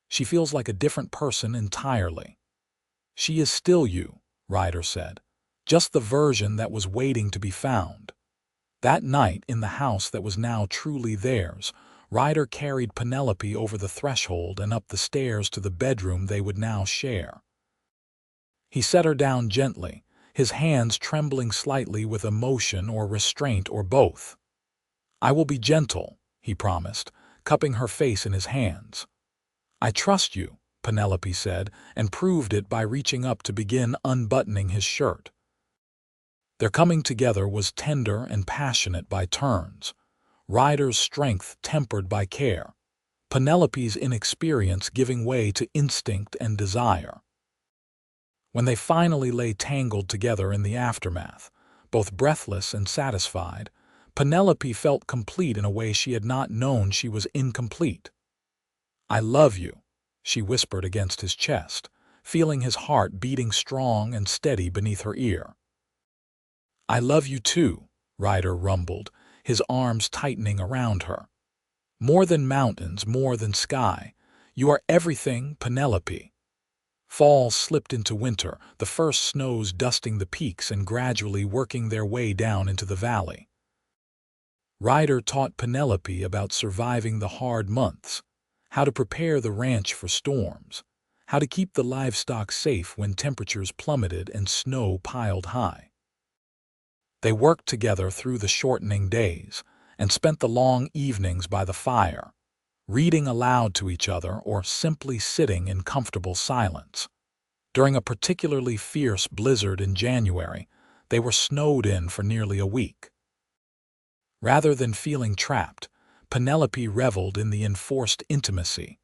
She feels like a different person entirely." "She is still you," Ryder said, "just the version that was waiting to be found." That night, in the house that was now truly theirs, Ryder carried Penelope over the threshold and up the stairs to the bedroom they would now share. He set her down gently, his hands trembling slightly with emotion or restraint or both. "I will be gentle," he promised, cupping her face in his hands. "I trust you," Penelope said, and proved it by reaching up to begin unbuttoning his shirt. Their coming together was tender and passionate by turns, Ryder's strength tempered by care, Penelope's inexperience giving way to instinct and desire. When they finally lay tangled together in the aftermath, both breathless and satisfied, Penelope felt complete in a way she had not known she was incomplete. "I love you," she whispered against his chest, feeling his heart beating strong and steady beneath her ear. "I love you too," Ryder rumbled, his arms tightening around her. "More than mountains, more than sky. You are everything, Penelope." Fall slipped into winter, the first snows dusting the peaks and gradually working their way down into the valley. Ryder taught Penelope about surviving the hard months, how to prepare the ranch for storms, how to keep the livestock safe when temperatures plummeted and snow piled high. They worked together through the shortening days and spent the long evenings by the fire, reading aloud to each other or simply sitting in comfortable silence. During a particularly fierce blizzard in January, they were snowed in for nearly a week. Rather than feeling trapped, Penelope reveled in the enforced intimacy,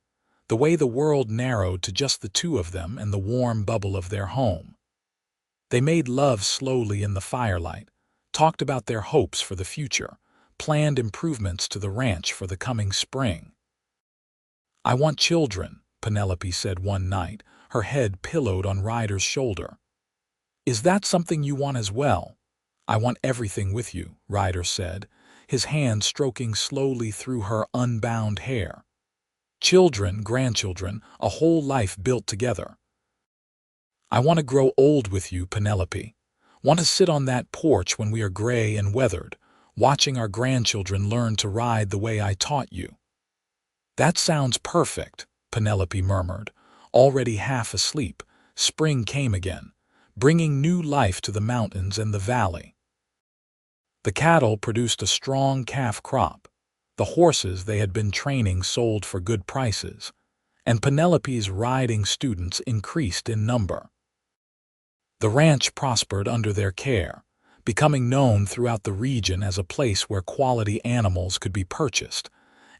the way the world narrowed to just the two of them and the warm bubble of their home. They made love slowly in the firelight, talked about their hopes for the future, planned improvements to the ranch for the coming spring. "I want children," Penelope said one night, her head pillowed on Ryder's shoulder. "Is that something you want as well?" "I want everything with you," Ryder said, his hand stroking slowly through her unbound hair. "Children, grandchildren, a whole life built together." "I want to grow old with you, Penelope. Want to sit on that porch when we are gray and weathered, watching our grandchildren learn to ride the way I taught you." "That sounds perfect," Penelope murmured, already half asleep. Spring came again, bringing new life to the mountains and the valley. The cattle produced a strong calf crop. The horses they had been training sold for good prices, and Penelope's riding students increased in number. The ranch prospered under their care, becoming known throughout the region as a place where quality animals could be purchased,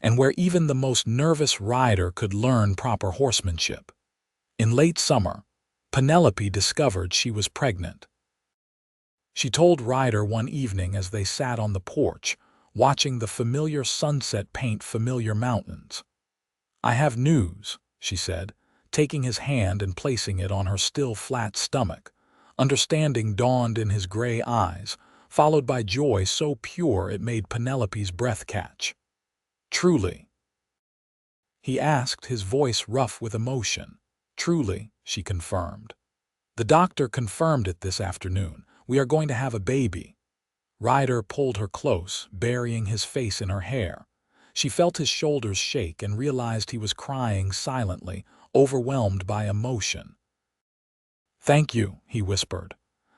and where even the most nervous rider could learn proper horsemanship. In late summer, Penelope discovered she was pregnant. She told Ryder one evening as they sat on the porch, watching the familiar sunset paint familiar mountains. "I have news," she said, taking his hand and placing it on her still flat stomach. Understanding dawned in his gray eyes, followed by joy so pure it made Penelope's breath catch. "Truly?" he asked, his voice rough with emotion. "Truly," she confirmed. "The doctor confirmed it this afternoon. We are going to have a baby." Ryder pulled her close, burying his face in her hair. She felt his shoulders shake and realized he was crying silently, overwhelmed by emotion. "Thank you," he whispered.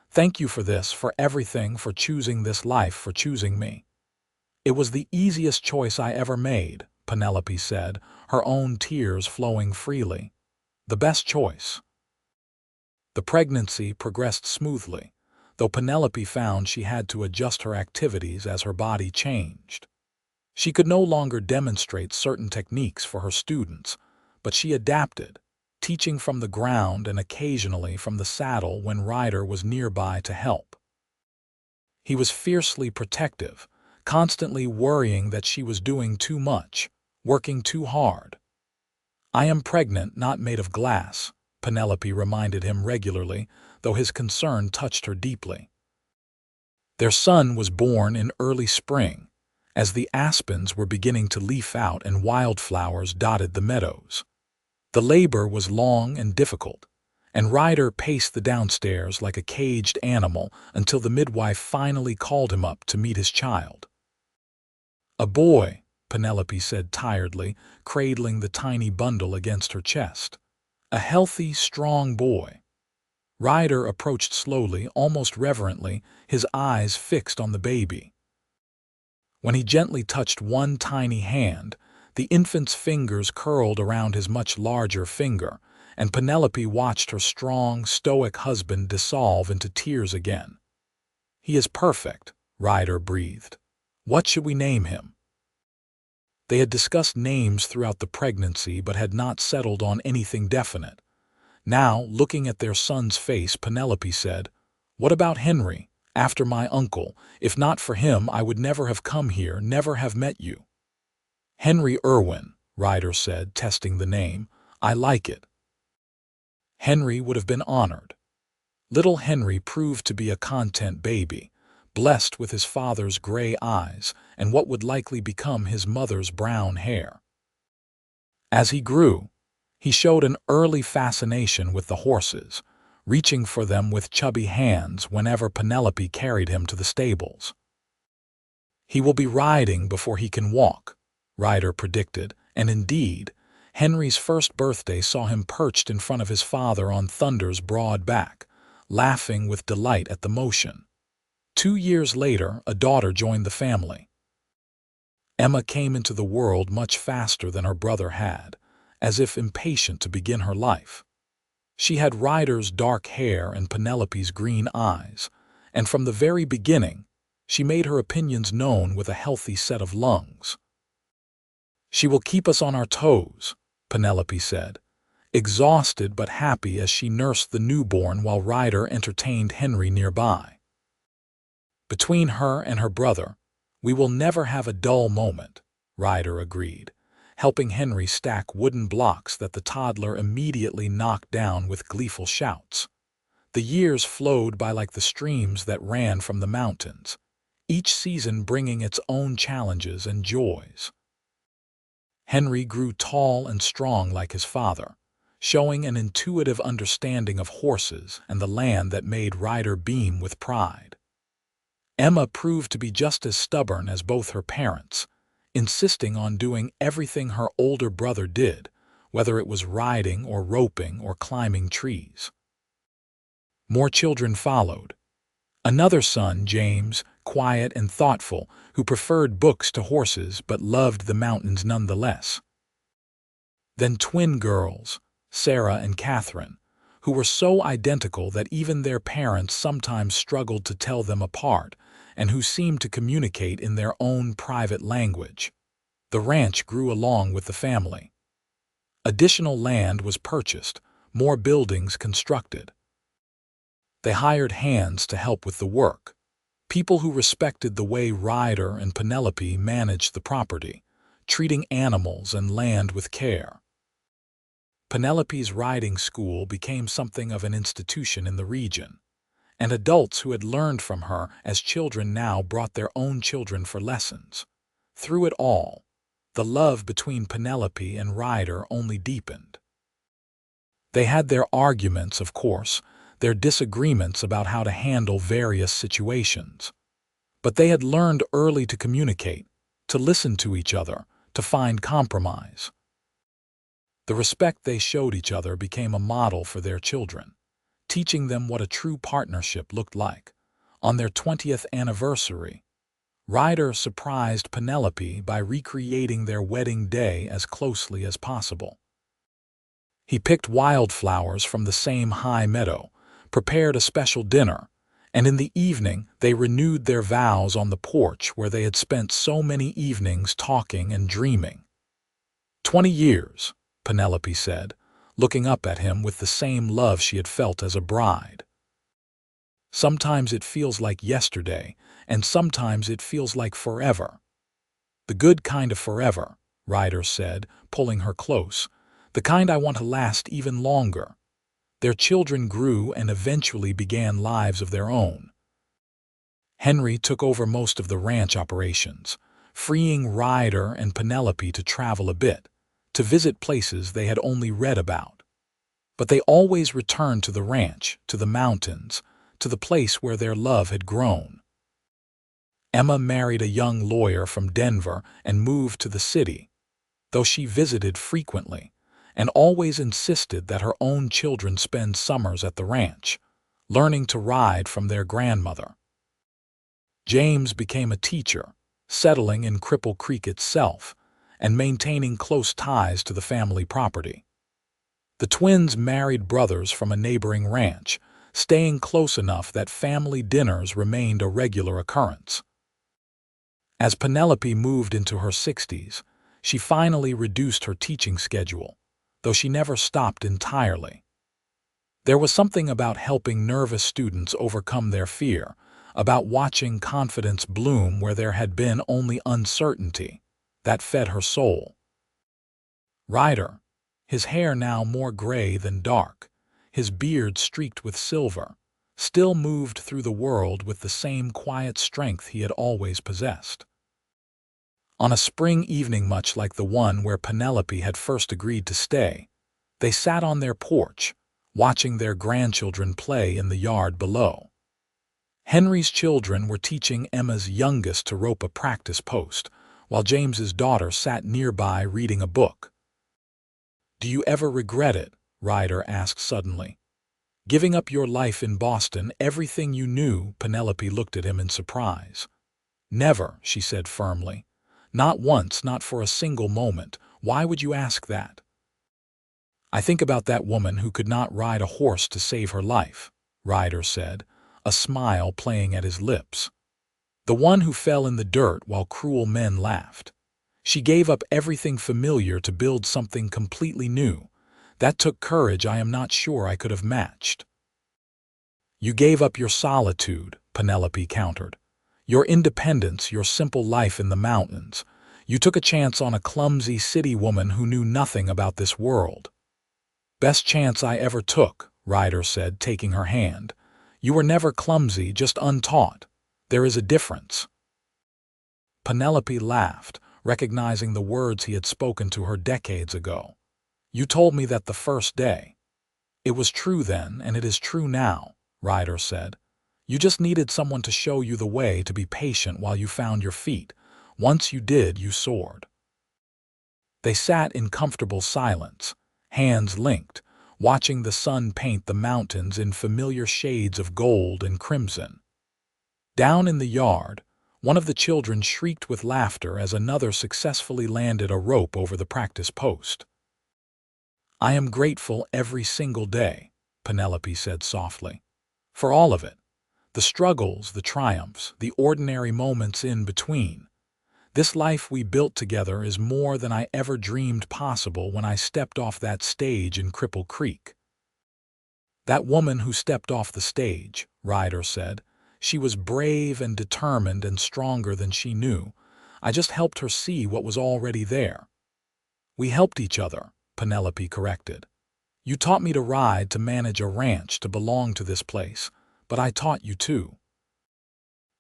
"Thank you for this, for everything, for choosing this life, for choosing me." "It was the easiest choice I ever made," Penelope said, her own tears flowing freely. "The best choice." The pregnancy progressed smoothly, though Penelope found she had to adjust her activities as her body changed. She could no longer demonstrate certain techniques for her students, but she adapted, teaching from the ground and occasionally from the saddle when Ryder was nearby to help. He was fiercely protective, constantly worrying that she was doing too much, working too hard. "I am pregnant, not made of glass," Penelope reminded him regularly, though his concern touched her deeply. Their son was born in early spring, as the aspens were beginning to leaf out and wildflowers dotted the meadows. The labor was long and difficult, and Ryder paced the downstairs like a caged animal until the midwife finally called him up to meet his child. "A boy," Penelope said tiredly, cradling the tiny bundle against her chest. "A healthy, strong boy." Ryder approached slowly, almost reverently, his eyes fixed on the baby. When he gently touched one tiny hand, the infant's fingers curled around his much larger finger, and Penelope watched her strong, stoic husband dissolve into tears again. "He is perfect," Ryder breathed. "What should we name him?" They had discussed names throughout the pregnancy but had not settled on anything definite. Now, looking at their son's face, Penelope said, "What about Henry, after my uncle? If not for him, I would never have come here, never have met you." "Henry Irwin," Ryder said, testing the name. "I like it." Henry would have been honored. Little Henry proved to be a content baby, blessed with his father's gray eyes and what would likely become his mother's brown hair. As he grew, he showed an early fascination with the horses, reaching for them with chubby hands whenever Penelope carried him to the stables. "He will be riding before he can walk," Ryder predicted, and indeed, Henry's first birthday saw him perched in front of his father on Thunder's broad back, laughing with delight at the motion. 2 years later, a daughter joined the family. Emma came into the world much faster than her brother had, as if impatient to begin her life. She had Ryder's dark hair and Penelope's green eyes, and from the very beginning, she made her opinions known with a healthy set of lungs. "She will keep us on our toes," Penelope said, exhausted but happy as she nursed the newborn while Ryder entertained Henry nearby. "Between her and her brother, we will never have a dull moment," Ryder agreed, helping Henry stack wooden blocks that the toddler immediately knocked down with gleeful shouts. The years flowed by like the streams that ran from the mountains, each season bringing its own challenges and joys. Henry grew tall and strong like his father, showing an intuitive understanding of horses and the land that made Ryder beam with pride. Emma proved to be just as stubborn as both her parents, insisting on doing everything her older brother did, whether it was riding or roping or climbing trees. More children followed. Another son, James, quiet and thoughtful, who preferred books to horses but loved the mountains nonetheless. Then twin girls, Sarah and Catherine, who were so identical that even their parents sometimes struggled to tell them apart, and who seemed to communicate in their own private language. The ranch grew along with the family. Additional land was purchased, more buildings constructed. They hired hands to help with the work, people who respected the way Ryder and Penelope managed the property, treating animals and land with care. Penelope's riding school became something of an institution in the region, and adults who had learned from her as children now brought their own children for lessons. Through it all, the love between Penelope and Ryder only deepened. They had their arguments, of course, their disagreements about how to handle various situations. But they had learned early to communicate, to listen to each other, to find compromise. The respect they showed each other became a model for their children, teaching them what a true partnership looked like. On their 20th anniversary, Ryder surprised Penelope by recreating their wedding day as closely as possible. He picked wildflowers from the same high meadow, prepared a special dinner, and in the evening they renewed their vows on the porch where they had spent so many evenings talking and dreaming. 20 years, Penelope said, looking up at him with the same love she had felt as a bride. Sometimes it feels like yesterday, and sometimes it feels like forever. The good kind of forever, Ryder said, pulling her close, the kind I want to last even longer. Their children grew and eventually began lives of their own. Henry took over most of the ranch operations, freeing Ryder and Penelope to travel a bit, to visit places they had only read about. But they always returned to the ranch, to the mountains, to the place where their love had grown. Emma married a young lawyer from Denver and moved to the city, though she visited frequently, and always insisted that her own children spend summers at the ranch, learning to ride from their grandmother. James became a teacher, settling in Cripple Creek itself, and maintaining close ties to the family property. The twins married brothers from a neighboring ranch, staying close enough that family dinners remained a regular occurrence. As Penelope moved into her 60s, she finally reduced her teaching schedule, though she never stopped entirely. There was something about helping nervous students overcome their fear, about watching confidence bloom where there had been only uncertainty, that fed her soul. Ryder, his hair now more gray than dark, his beard streaked with silver, still moved through the world with the same quiet strength he had always possessed. On a spring evening much like the one where Penelope had first agreed to stay, they sat on their porch, watching their grandchildren play in the yard below. Henry's children were teaching Emma's youngest to rope a practice post, while James's daughter sat nearby reading a book. "Do you ever regret it?" Ryder asked suddenly. "Giving up your life in Boston, everything you knew?" Penelope looked at him in surprise. "Never," she said firmly. "Not once, not for a single moment. Why would you ask that?" "I think about that woman who could not ride a horse to save her life," Ryder said, a smile playing at his lips. "The one who fell in the dirt while cruel men laughed. She gave up everything familiar to build something completely new. That took courage I am not sure I could have matched." "You gave up your solitude," Penelope countered. "Your independence, your simple life in the mountains. You took a chance on a clumsy city woman who knew nothing about this world." "Best chance I ever took," Ryder said, taking her hand. "You were never clumsy, just untaught. There is a difference." Penelope laughed, recognizing the words he had spoken to her decades ago. "You told me that the first day." "It was true then, and it is true now," Ryder said. "You just needed someone to show you the way, to be patient while you found your feet. Once you did, you soared." They sat in comfortable silence, hands linked, watching the sun paint the mountains in familiar shades of gold and crimson. Down in the yard, one of the children shrieked with laughter as another successfully landed a rope over the practice post. "I am grateful every single day," Penelope said softly. "For all of it. The struggles, the triumphs, the ordinary moments in between. This life we built together is more than I ever dreamed possible when I stepped off that stage in Cripple Creek." "That woman who stepped off the stage," Ryder said. "She was brave and determined and stronger than she knew. I just helped her see what was already there." "We helped each other," Penelope corrected. "You taught me to ride, to manage a ranch, to belong to this place, but I taught you too.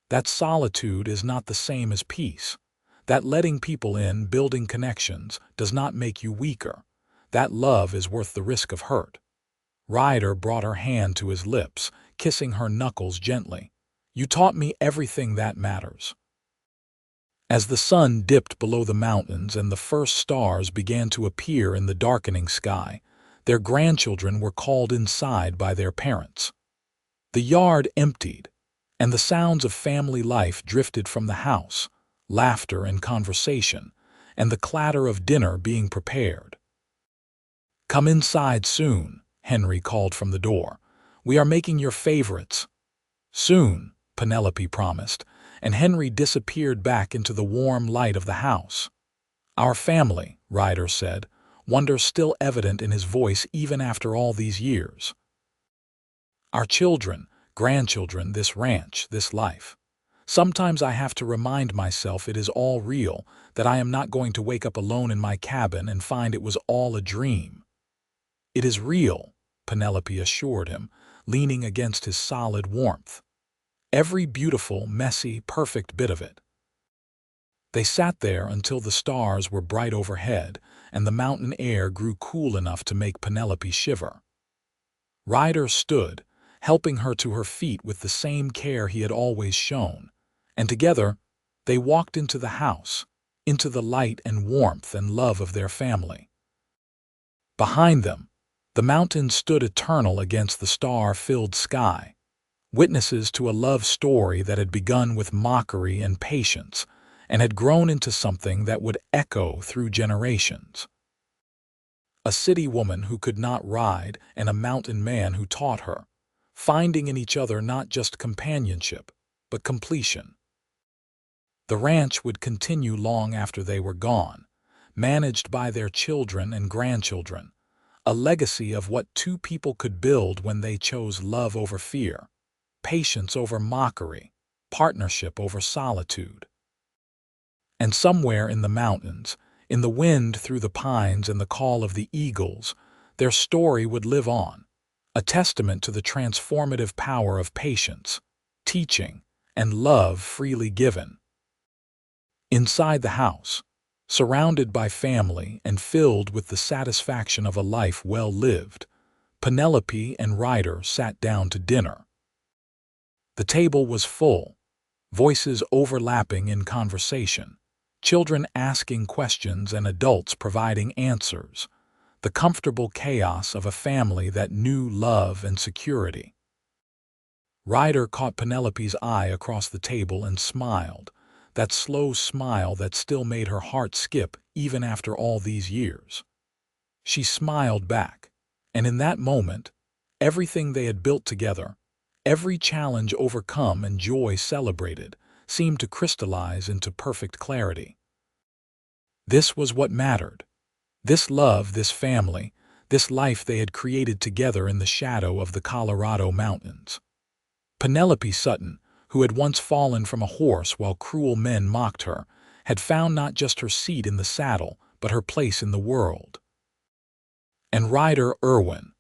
That solitude is not the same as peace. That letting people in, building connections, does not make you weaker. That love is worth the risk of hurt." Ryder brought her hand to his lips, kissing her knuckles gently. "You taught me everything that matters." As the sun dipped below the mountains and the first stars began to appear in the darkening sky, their grandchildren were called inside by their parents. The yard emptied, and the sounds of family life drifted from the house, laughter and conversation, and the clatter of dinner being prepared. "Come inside soon," Henry called from the door. "We are making your favorites." "Soon," Penelope promised, and Henry disappeared back into the warm light of the house. "Our family," Ryder said, wonder still evident in his voice even after all these years. "Our children, grandchildren, this ranch, this life. Sometimes I have to remind myself it is all real, that I am not going to wake up alone in my cabin and find it was all a dream." "It is real," Penelope assured him, leaning against his solid warmth. "Every beautiful, messy, perfect bit of it." They sat there until the stars were bright overhead and the mountain air grew cool enough to make Penelope shiver. Ryder stood, helping her to her feet with the same care he had always shown, and together they walked into the house, into the light and warmth and love of their family. Behind them, the mountains stood eternal against the star-filled sky, witnesses to a love story that had begun with mockery and patience and had grown into something that would echo through generations. A city woman who could not ride and a mountain man who taught her, finding in each other not just companionship, but completion. The ranch would continue long after they were gone, managed by their children and grandchildren, a legacy of what two people could build when they chose love over fear, patience over mockery, partnership over solitude. And somewhere in the mountains, in the wind through the pines and the call of the eagles, their story would live on, a testament to the transformative power of patience, teaching, and love freely given. Inside the house, surrounded by family and filled with the satisfaction of a life well lived, Penelope and Ryder sat down to dinner. The table was full, voices overlapping in conversation, children asking questions and adults providing answers, the comfortable chaos of a family that knew love and security. Ryder caught Penelope's eye across the table and smiled, that slow smile that still made her heart skip even after all these years. She smiled back, and in that moment, everything they had built together, every challenge overcome and joy celebrated, seemed to crystallize into perfect clarity. This was what mattered. This love, this family, this life they had created together in the shadow of the Colorado mountains. Penelope Sutton, who had once fallen from a horse while cruel men mocked her, had found not just her seat in the saddle, but her place in the world. And Ryder Irwin,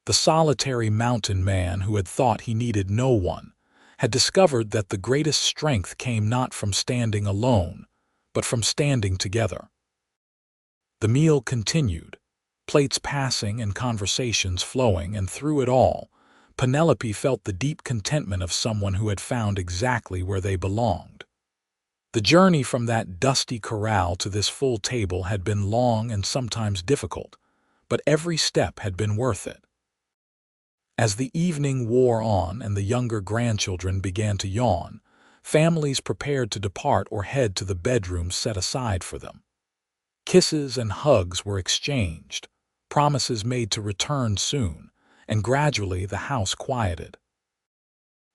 the solitary mountain man who had thought he needed no one, had discovered that the greatest strength came not from standing alone, but from standing together. The meal continued, plates passing and conversations flowing, and through it all, Penelope felt the deep contentment of someone who had found exactly where they belonged. The journey from that dusty corral to this full table had been long and sometimes difficult, but every step had been worth it. As the evening wore on and the younger grandchildren began to yawn, families prepared to depart or head to the bedrooms set aside for them. Kisses and hugs were exchanged, promises made to return soon, and gradually the house quieted.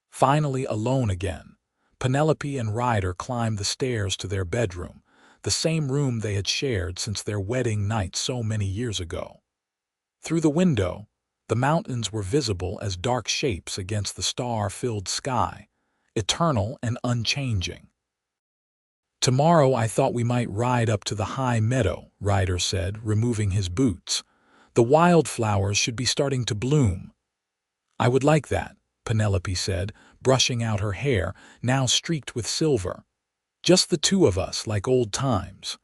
Finally alone again, Penelope and Ryder climbed the stairs to their bedroom, the same room they had shared since their wedding night so many years ago. Through the window, the mountains were visible as dark shapes against the star-filled sky, eternal and unchanging. "Tomorrow I thought we might ride up to the high meadow," Ryder said, removing his boots. "The wildflowers should be starting to bloom." "I would like that," Penelope said, brushing out her hair, now streaked with silver. "Just the two of us, like old times."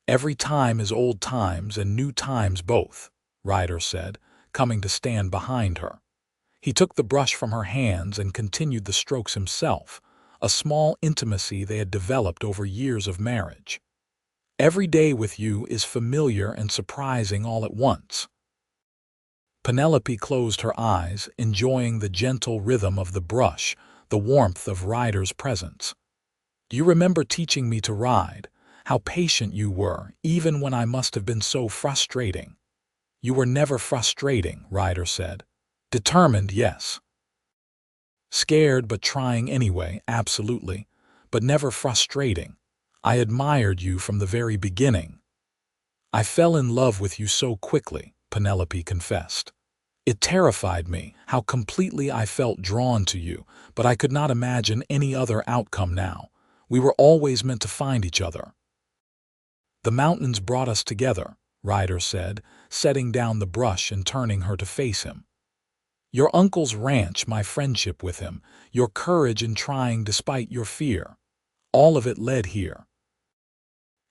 "Every time is old times and new times both," Ryder said, coming to stand behind her. He took the brush from her hands and continued the strokes himself, a small intimacy they had developed over years of marriage. Every day with you is familiar and surprising all at once. Penelope closed her eyes, enjoying the gentle rhythm of the brush, the warmth of Ryder's presence. "Do you remember teaching me to ride? How patient you were, even when I must have been so frustrating." "You were never frustrating," Ryder said. "Determined, yes. Scared but trying anyway, absolutely. But never frustrating. I admired you from the very beginning." "I fell in love with you so quickly," Penelope confessed. "It terrified me, how completely I felt drawn to you, but I could not imagine any other outcome now. We were always meant to find each other." "The mountains brought us together," Ryder said, setting down the brush and turning her to face him. "Your uncle's ranch, my friendship with him, your courage in trying despite your fear. All of it led here."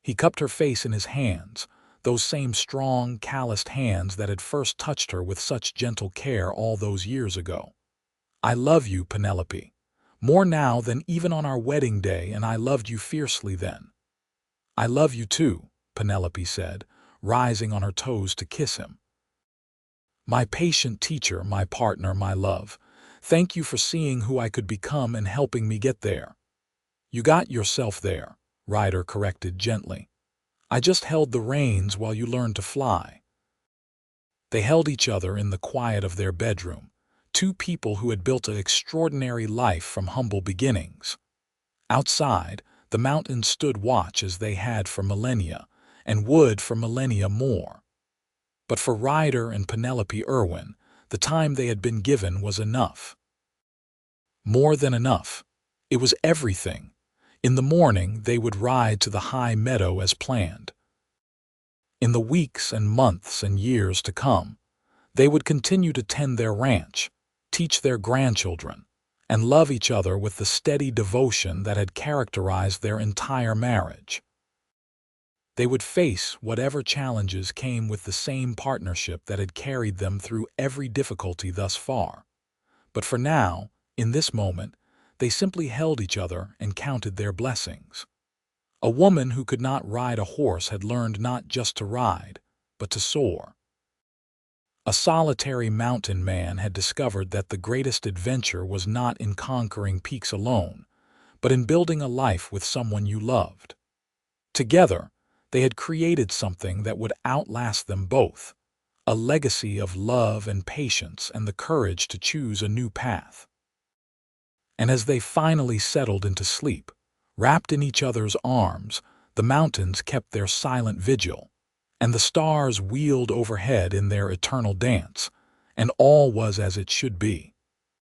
He cupped her face in his hands, those same strong, calloused hands that had first touched her with such gentle care all those years ago. "I love you, Penelope. More now than even on our wedding day, and I loved you fiercely then." "I love you too," Penelope said, rising on her toes to kiss him. "My patient teacher, my partner, my love. Thank you for seeing who I could become and helping me get there." "You got yourself there," Ryder corrected gently. "I just held the reins while you learned to fly." They held each other in the quiet of their bedroom, two people who had built an extraordinary life from humble beginnings. Outside, the mountains stood watch as they had for millennia, and would for millennia more. But for Ryder and Penelope Irwin, the time they had been given was enough. More than enough. It was everything. In the morning, they would ride to the high meadow as planned. In the weeks and months and years to come, they would continue to tend their ranch, teach their grandchildren, and love each other with the steady devotion that had characterized their entire marriage. They would face whatever challenges came with the same partnership that had carried them through every difficulty thus far. But for now, in this moment, they simply held each other and counted their blessings. A woman who could not ride a horse had learned not just to ride, but to soar. A solitary mountain man had discovered that the greatest adventure was not in conquering peaks alone, but in building a life with someone you loved. Together, they had created something that would outlast them both, a legacy of love and patience and the courage to choose a new path. And as they finally settled into sleep, wrapped in each other's arms, the mountains kept their silent vigil, and the stars wheeled overhead in their eternal dance, and all was as it should be.